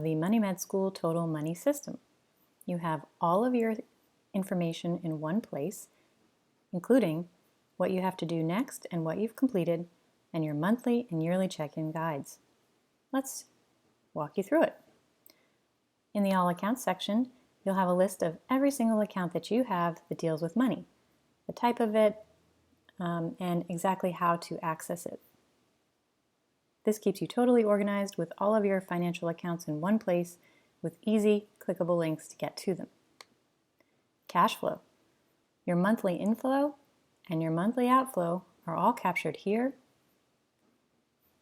the Money Med School Total Money System. You have all of your information in one place, including what you have to do next and what you've completed, and your monthly and yearly check-in guides. Let's walk you through it. In the All Accounts section, you'll have a list of every single account that you have that deals with money, the type of it, and exactly how to access it. This keeps you totally organized with all of your financial accounts in one place with easy, clickable links to get to them. Cash flow. Your monthly inflow and your monthly outflow are all captured here,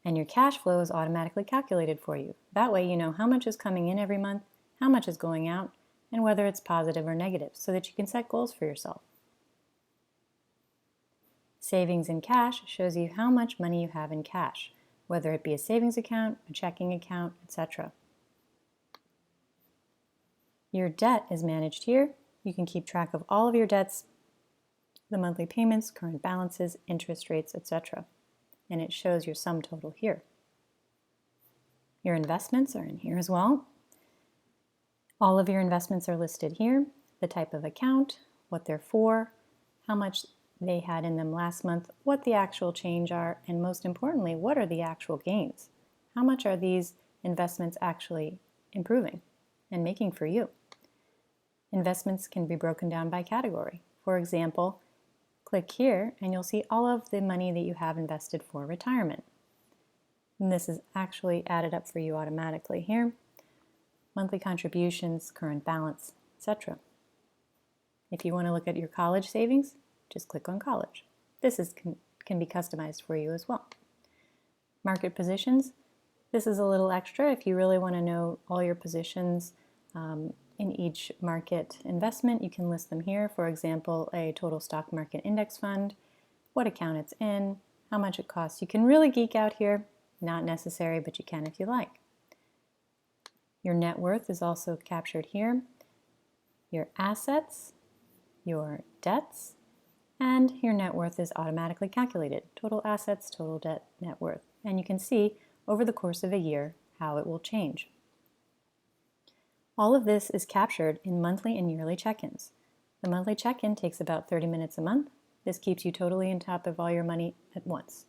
and your cash flow is automatically calculated for you. That way you know how much is coming in every month, how much is going out, and whether it's positive or negative, so that you can set goals for yourself. Savings in cash shows you how much money you have in cash, whether it be a savings account, a checking account, etc. Your debt is managed here. You can keep track of all of your debts, the monthly payments, current balances, interest rates, etc. And it shows your sum total here. Your investments are in here as well. All of your investments are listed here, the type of account, what they're for, how much they had in them last month, what the actual change are, and most importantly, what are the actual gains? How much are these investments actually improving and making for you? Investments can be broken down by category. For example, click here and you'll see all of the money that you have invested for retirement. And this is actually added up for you automatically here. Monthly contributions, current balance, etc. If you want to look at your college savings, just click on college. This can be customized for you as well. Market positions. This is a little extra if you really want to know all your positions in each market investment. You can list them here. For example, a total stock market index fund, what account it's in, how much it costs. You can really geek out here. Not necessary, but you can if you like. Your net worth is also captured here. Your assets, your debts, and your net worth is automatically calculated. Total assets, total debt, net worth. And you can see over the course of a year how it will change. All of this is captured in monthly and yearly check-ins. The monthly check-in takes about 30 minutes a month. This keeps you totally on top of all your money at once.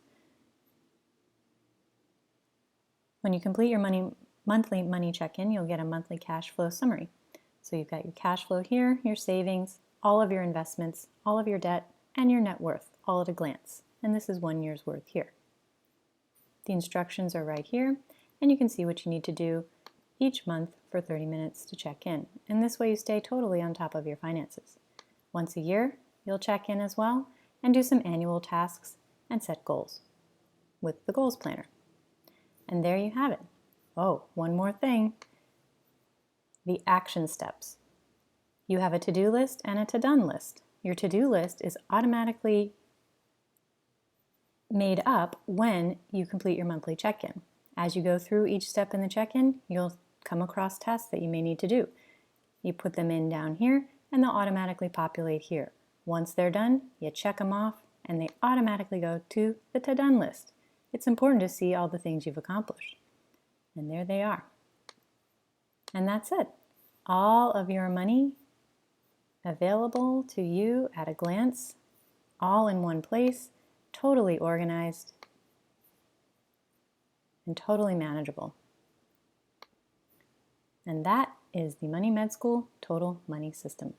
When you complete your monthly money check-in, you'll get a monthly cash flow summary. So you've got your cash flow here, your savings, all of your investments, all of your debt, and your net worth, all at a glance. And this is 1 year's worth here. The instructions are right here, and you can see what you need to do each month for 30 minutes to check in. And this way you stay totally on top of your finances. Once a year, you'll check in as well and do some annual tasks and set goals with the Goals Planner. And there you have it. Oh, one more thing. The action steps. You have a to-do list and a to-done list. Your to-do list is automatically made up when you complete your monthly check-in. As you go through each step in the check-in, you'll come across tasks that you may need to do. You put them in down here and they'll automatically populate here. Once they're done, you check them off and they automatically go to the to-done list. It's important to see all the things you've accomplished. And there they are. And that's it. All of your money available to you at a glance, all in one place, totally organized and totally manageable. And that is the Money Med School Total Money System.